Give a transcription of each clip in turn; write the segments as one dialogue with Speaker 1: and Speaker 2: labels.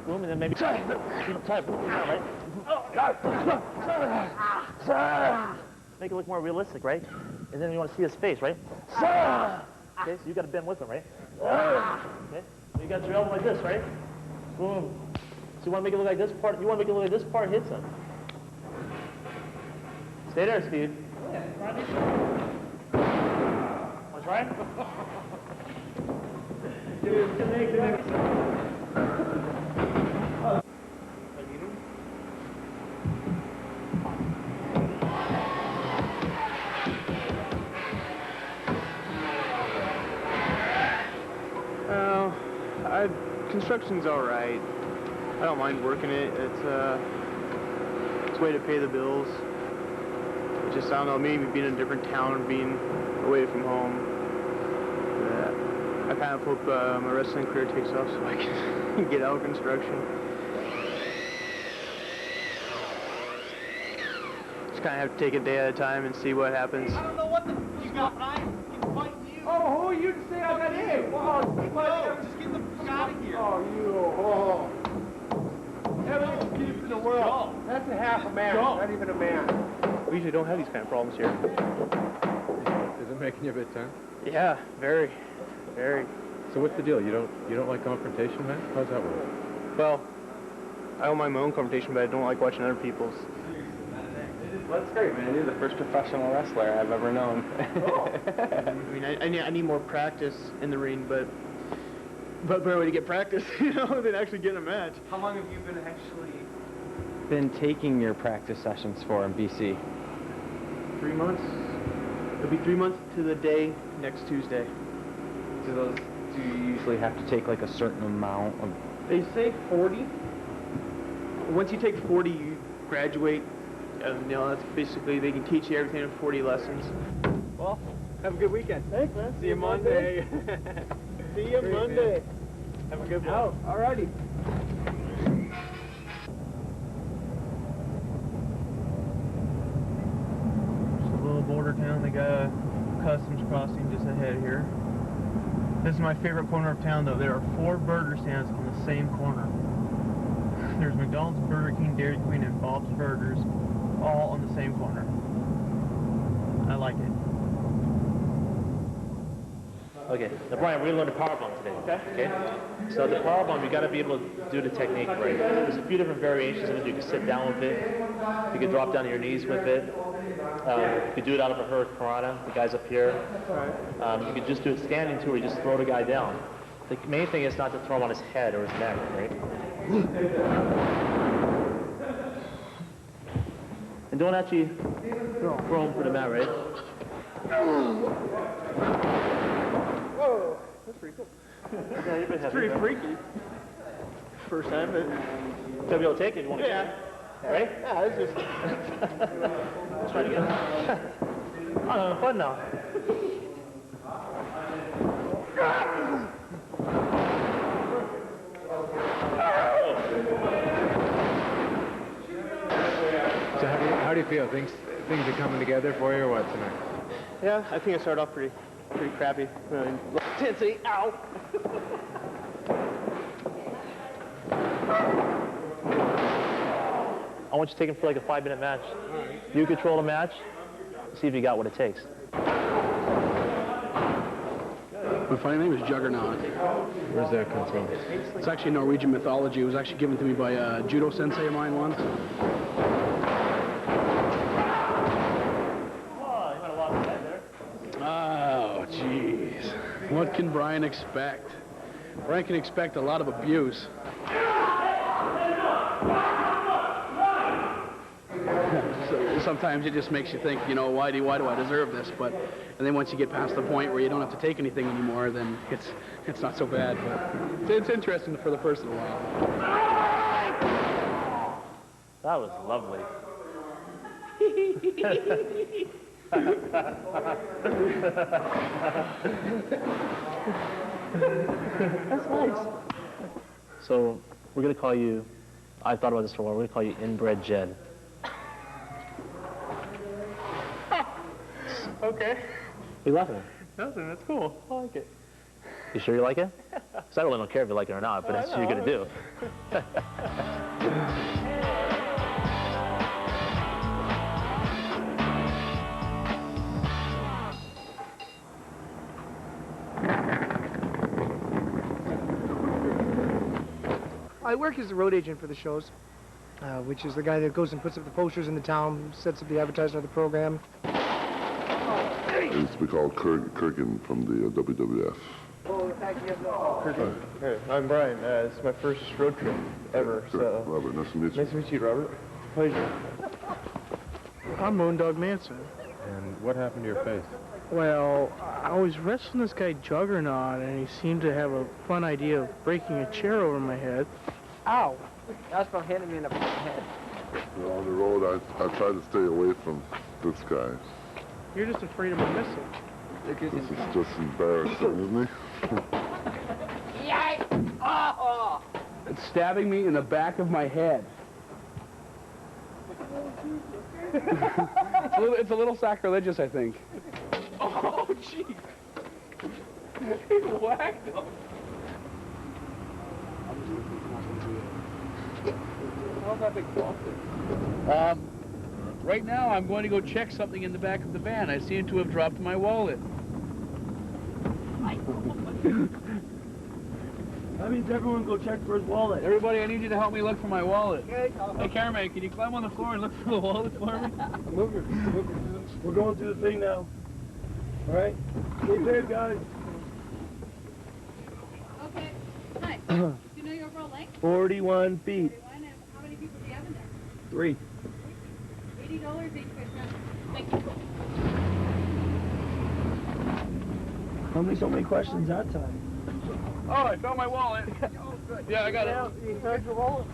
Speaker 1: boom, and then maybe keep it tight, boom, right? Make it look more realistic, right? And then you want to see his face, right? Okay, so you got to bend with him, right? Okay, you got your elbow like this, right? Boom. So you want to make it look like this part. You want to make it look like this part hits him. Stay there, Steve. Want to try?
Speaker 2: Construction's all right. I don't mind working it. It's a way to pay the bills. It's just, I don't know, maybe being in a different town or being away from home. I kind of hope my wrestling career takes off so I can get out of construction. Just kind of have to take it day at a time and see what happens.
Speaker 3: I don't know what the you got, but I can fight you.
Speaker 4: Oh, who are you to say I got in?
Speaker 3: No, just get the fuck out of here.
Speaker 4: Oh, you. Oh. Every excuse in the world. That's a half a man, not even a man.
Speaker 2: We usually don't have these kind of problems here.
Speaker 5: Is it making you a bit tense?
Speaker 2: Yeah, very, very.
Speaker 5: So what's the deal? You don't like confrontation, man? How's that work?
Speaker 2: Well, I don't mind my own confrontation, but I don't like watching other people's.
Speaker 6: Well, that's great, man. You're the first professional wrestler I've ever known.
Speaker 2: I mean, I need more practice in the ring, but better way to get practice, you know, than actually getting a match.
Speaker 6: How long have you been taking your practice sessions for in BC?
Speaker 2: 3 months. It'll be 3 months to the day next Tuesday.
Speaker 6: Do you usually have to take like a certain amount of...
Speaker 2: They say 40. Once you take 40, you graduate. You know, that's basically, they can teach you everything in 40 lessons.
Speaker 4: Well, have a good weekend.
Speaker 2: Thanks, man.
Speaker 4: See you Monday.
Speaker 2: See you Monday.
Speaker 4: Man. Have a good one. Oh, all righty.
Speaker 2: Just a little border town. They got a customs crossing just ahead here. This is my favorite corner of town, though. There are 4 burger stands on the same corner. There's McDonald's, Burger King, Dairy Queen, and Bob's Burgers, all on the same corner. I like it.
Speaker 1: Okay, now Brian, we're going to learn the power bomb today. Okay. So the power bomb, you got to be able to do the technique right. There's a few different variations of it. You can sit down with it. You can drop down to your knees with it. You can do it out of a hurricanrana. The guy's up here. You can just do it standing too, where you just throw the guy down. The main thing is not to throw him on his head or his neck, right? And don't actually throw him for the mat, right?
Speaker 2: Whoa, that's pretty cool.
Speaker 1: Yeah, you've been
Speaker 2: It's pretty freaky. First time, but...
Speaker 1: So be able to take it if you want to.
Speaker 2: Yeah.
Speaker 1: Right?
Speaker 2: Yeah, it's just...
Speaker 1: Let's try it again. I'm having fun now.
Speaker 5: So how do you feel? Things are coming together for you or what tonight?
Speaker 2: Yeah, I think I started off pretty crappy. Intensity, ow!
Speaker 1: I want you to take him for like a 5-minute match. You control the match. See if you got what it takes.
Speaker 7: My funny name is Juggernaut.
Speaker 5: Where's that come from?
Speaker 7: It's actually Norwegian mythology. It was actually given to me by a judo sensei of mine once. Oh, jeez. What can Brian expect? Brian can expect a lot of abuse. So sometimes it just makes you think, you know, why do I deserve this? And then once you get past the point where you don't have to take anything anymore, then it's not so bad. But it's interesting for the first little while.
Speaker 1: That was lovely. That's nice. So we're gonna call you. I thought about this for a while. We're gonna call you Inbred Jed.
Speaker 2: Okay.
Speaker 1: You laughing?
Speaker 2: Nothing, that's cool. I like it.
Speaker 1: You sure you like it? So I really don't care if you like it or not, but that's what you're going to do.
Speaker 8: I work as the road agent for the shows, which is the guy that goes and puts up the posters in the town, sets up the advertising of the program.
Speaker 9: I used to be called Kurgan from the WWF.
Speaker 2: Hey, I'm Brian. It's my first road trip ever, so...
Speaker 9: Robert, nice to meet you.
Speaker 2: Nice to meet you, Robert. Pleasure. I'm Moondog Manson.
Speaker 5: And what happened to your face?
Speaker 2: Well, I was wrestling this guy Juggernaut, and he seemed to have a fun idea of breaking a chair over my head.
Speaker 8: Ow! That's from hitting me in the head.
Speaker 9: You know, on the road, I try to stay away from this guy.
Speaker 2: You're just afraid of a missile.
Speaker 9: This is just embarrassing, isn't he?
Speaker 8: Yikes! Oh!
Speaker 7: It's stabbing me in the back of my head. It's a little sacrilegious, I think. Oh, jeez. He whacked him. How's that big right now, I'm going to go check something in the back of the van. I seem to have dropped my wallet.
Speaker 3: That means everyone go check for his wallet.
Speaker 7: Everybody, I need you to help me look for my wallet. Hey, cameraman, can you climb on the floor and look for the wallet for me?
Speaker 3: Move it. We're going through the thing now. All right? Stay safe, guys.
Speaker 10: Okay. Hi. Do you know your overall length?
Speaker 3: 41 feet.
Speaker 10: 41, and how many people do you have in there?
Speaker 3: 3.
Speaker 10: $80 each way. Thank you.
Speaker 3: How many questions that time?
Speaker 7: Oh, I found my wallet. Yeah, I got it.
Speaker 3: You found your wallet?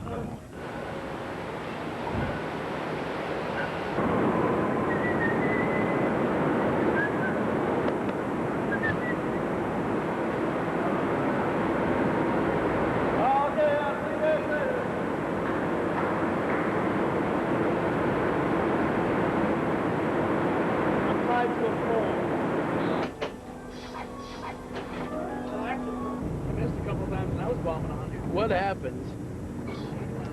Speaker 7: What happens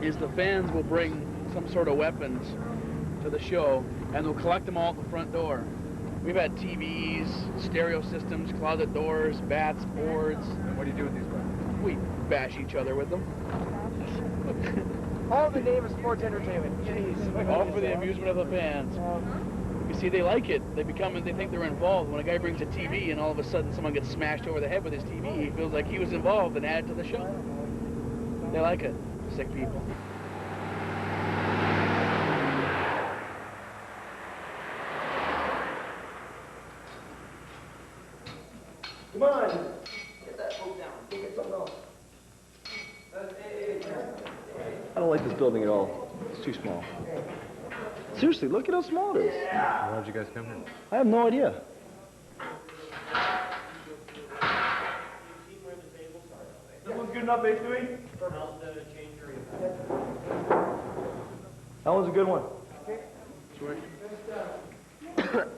Speaker 7: is the fans will bring some sort of weapons to the show, and they'll collect them all at the front door. We've had TVs, stereo systems, closet doors, bats, boards.
Speaker 5: And what do you do with these weapons?
Speaker 7: We bash each other with them.
Speaker 8: All the name of sports entertainment. Jeez.
Speaker 7: All for the amusement of the fans. You see, they like it. They think they're involved. When a guy brings a TV and all of a sudden someone gets smashed over the head with his TV, he feels like he was involved and added to the show. They like it. Sick people.
Speaker 3: Come on. Get that boat down. Go get something else.
Speaker 11: I don't like this building at all. It's too small. Seriously, look at how small it is.
Speaker 5: Why did you guys come here?
Speaker 11: I have no idea.
Speaker 3: That one's good enough, basically? That one's a good one.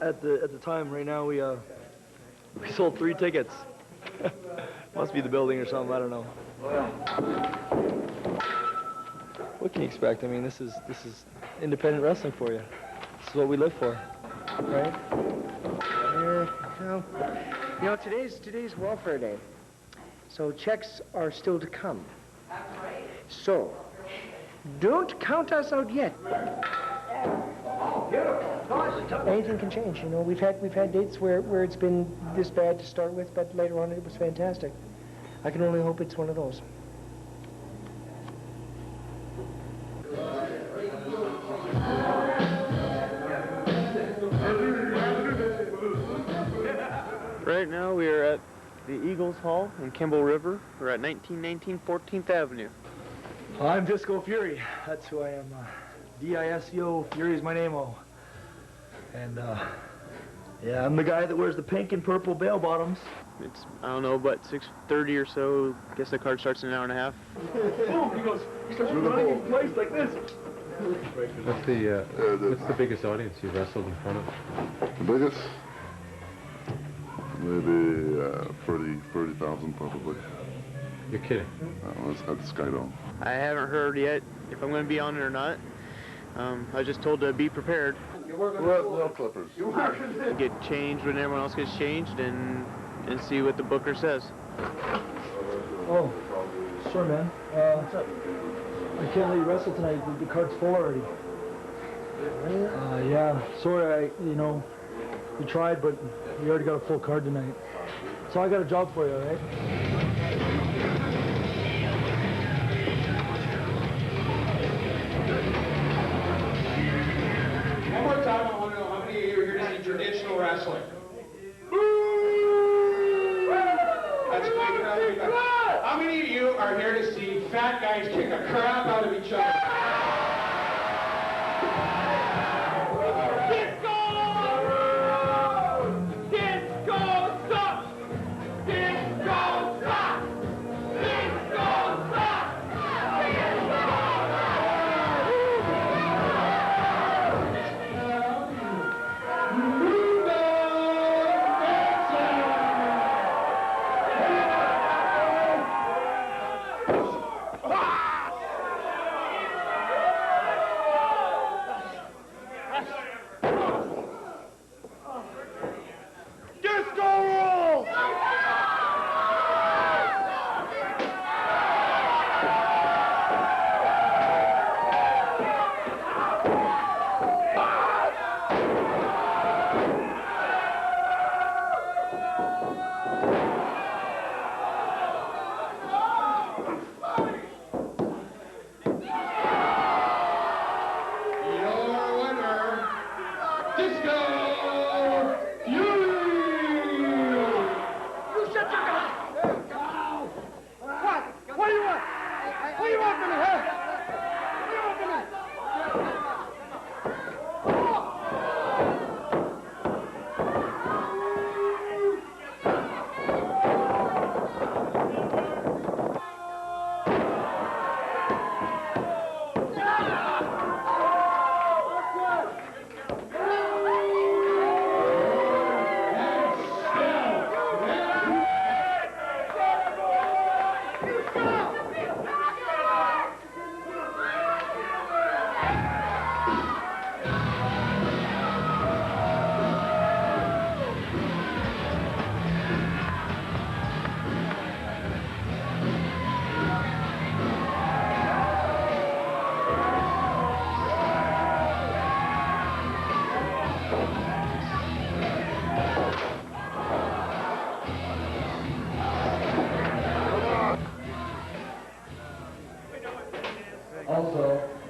Speaker 11: At the time, right now, we sold 3 tickets. Must be the building or something. I don't know. What can you expect? I mean, this is independent wrestling for you. This is what we live for, right?
Speaker 8: Today's welfare day. So checks are still to come. So, don't count us out yet. Anything can change, you know. We've had dates where it's been this bad to start with, but later on it was fantastic. I can only hope it's one of those.
Speaker 2: Right now we are at the Eagles Hall in Kimball River. We're at 1919 14th Avenue.
Speaker 11: I'm Disco Fury. That's who I am. D-I-S-C-O, Fury is my name-o. And, yeah, I'm the guy that wears the pink and purple bell bottoms.
Speaker 2: It's, I don't know, but 6:30 or so. Guess the card starts in an hour and a half.
Speaker 3: Boom! He starts running in place like this.
Speaker 5: What's the biggest audience you've wrestled in front of?
Speaker 9: The biggest? Maybe 30,000 probably.
Speaker 5: You're kidding.
Speaker 9: Let's have the Sky Dome.
Speaker 6: I haven't heard yet if I'm going to be on it or not. I was just told to be prepared.
Speaker 9: Nail clippers.
Speaker 6: Get changed when everyone else gets changed and see what the booker says.
Speaker 11: Oh, sorry, man. What's up? I can't let you wrestle tonight. The card's full already. Yeah. Sorry, we tried, but we already got a full card tonight. So I got a job for you, all right?
Speaker 4: One more time, I want to know how many of you are here to see traditional wrestling? That's a big crowd. How many of you are here to see fat guys kick a crap out of each other?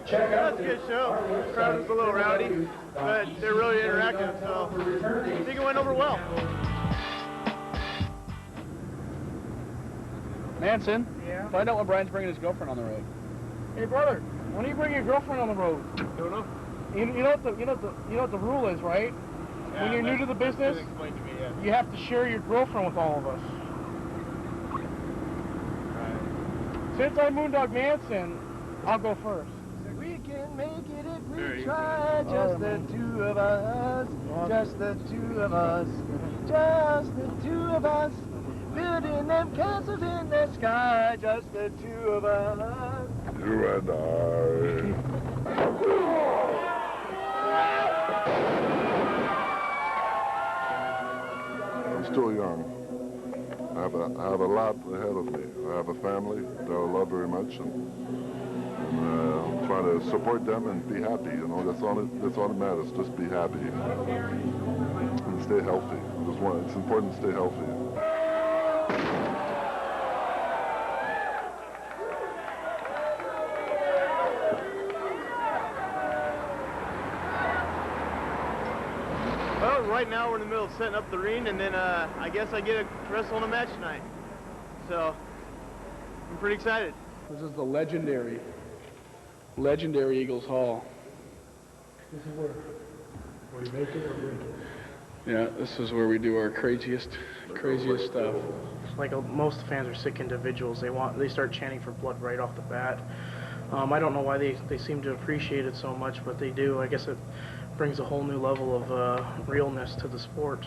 Speaker 2: Check out the good show. The crowd was a little rowdy, but they're really interactive, so I think it went over well.
Speaker 7: Manson, find out when Brian's bringing his girlfriend on the road.
Speaker 2: Hey brother, when do you bring your girlfriend on the road?
Speaker 7: Don't know.
Speaker 2: You know what the rule is, right?
Speaker 7: Yeah,
Speaker 2: when you're new to the business, you have to share your girlfriend with all of us.
Speaker 7: Right.
Speaker 2: Since I'm Moondog Manson, I'll go first.
Speaker 8: We can make it if we try, just the two of us, just the two of us, just the two of us, building them castles in the sky, just the two of us.
Speaker 9: You and I. I'm still young. I have a lot ahead of me. I have a family that I love very much, and I'm trying to support them and be happy. You know, that's all that matters. Just be happy and stay healthy. It's important to stay healthy.
Speaker 2: Well, right now we're in the middle of setting up the ring, and then I guess I get to wrestle in a match tonight. So I'm pretty excited.
Speaker 7: This is the legendary Eagles Hall.
Speaker 11: This is where you make it or break it.
Speaker 7: Yeah, this is where we do our craziest stuff.
Speaker 2: Like most fans are sick individuals. They start chanting for blood right off the bat. I don't know why they seem to appreciate it so much, but they do. I guess it brings a whole new level of realness to the sport.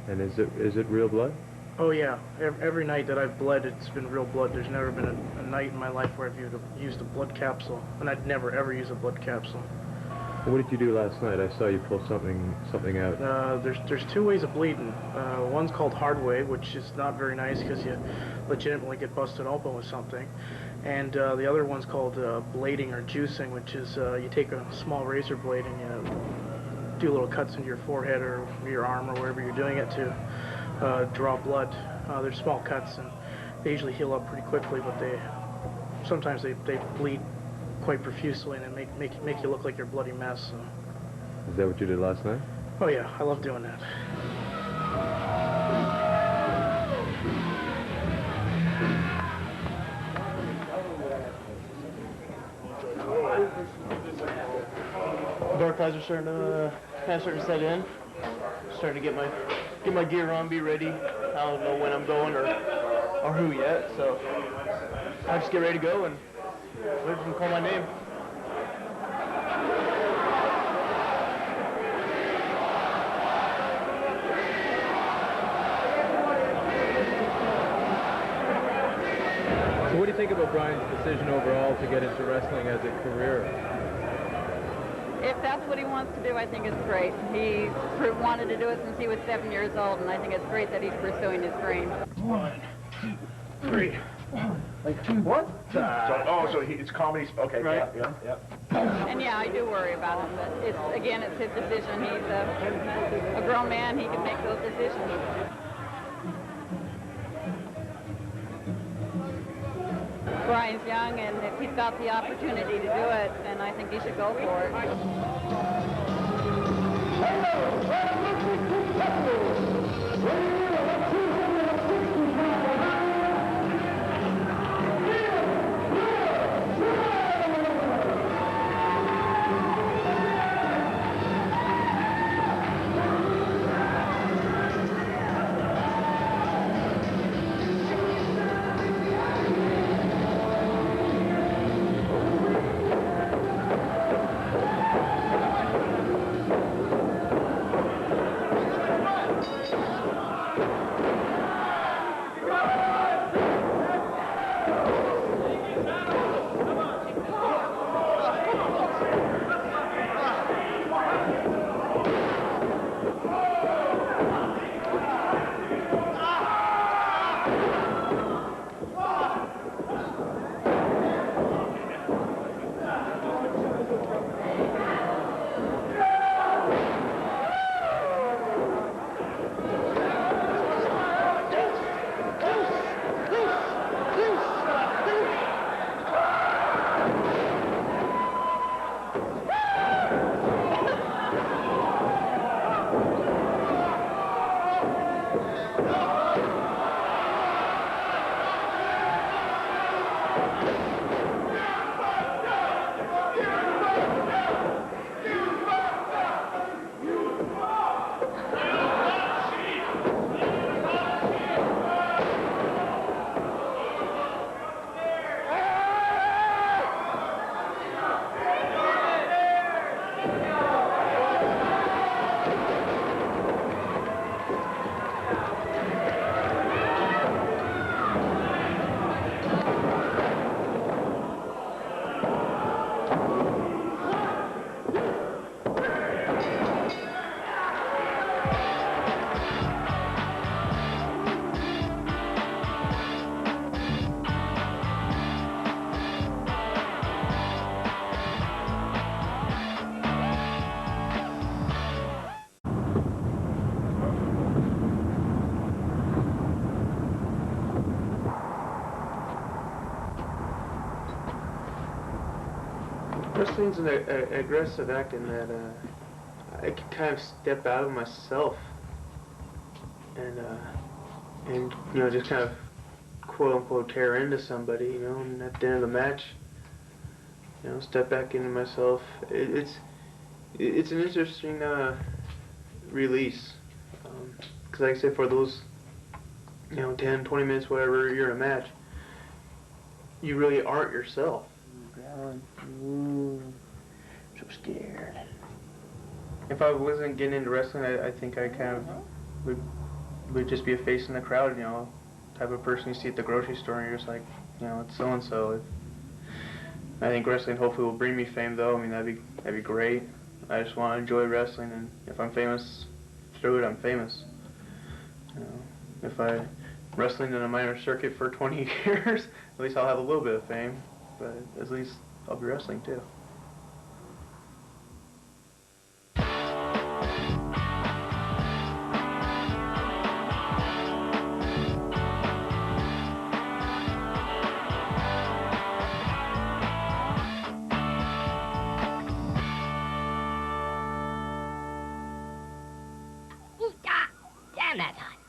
Speaker 5: And is it real blood?
Speaker 2: Oh yeah, every night that I've bled, it's been real blood. There's never been a night in my life where I've used a blood capsule, and I'd never ever use a blood capsule.
Speaker 5: What did you do last night? I saw you pull something out.
Speaker 2: There's two ways of bleeding. One's called hard way, which is not very nice because you legitimately get busted open with something. And the other one's called blading or juicing, which is you take a small razor blade and you do little cuts into your forehead or your arm or wherever you're doing it to draw blood. They're small cuts and they usually heal up pretty quickly, but sometimes they bleed quite profusely and make you look like you're a bloody mess. So.
Speaker 5: Is that what you did last night?
Speaker 2: Oh yeah, I love doing that.
Speaker 6: Dark eyes are starting to set in. Starting to get my gear on, be ready. I don't know when I'm going or who yet, so I just get ready to go and wait for them to call my name.
Speaker 5: So what do you think about Brian's decision overall to get into wrestling as a career?
Speaker 12: If that's what he wants to do, I think it's great. He's wanted to do it since he was 7 years old, and I think it's great that he's pursuing his dream.
Speaker 3: 1, 2, 3. Like 2, what? So it's comedy. Okay,
Speaker 6: right.
Speaker 3: Yeah.
Speaker 12: And yeah, I do worry about him, but it's his decision. He's a grown man. He can make those decisions. Brian's young, and if he's got the opportunity to do it, then I think he should go for
Speaker 6: Wrestling's an aggressive act in that I can kind of step out of myself and just kind of quote unquote tear into somebody, and at the end of the match, step back into myself. It's an interesting release, because like I said, for those 10, 20 minutes, whatever you're in a match, you really aren't yourself.
Speaker 2: Ooh, so scared.
Speaker 6: If I wasn't getting into wrestling, I think I kind of would would just be a face in the crowd, you know, type of person you see at the grocery store, and you're just like, you know, it's so-and-so. I think wrestling hopefully will bring me fame, though. I mean, that'd be great. I just want to enjoy wrestling, and if I'm famous through it, I'm famous. You know, if I wrestling in a minor circuit for 20 years, at least I'll have a little bit of fame, but at least I'll be wrestling too.
Speaker 13: Damn, that's hot.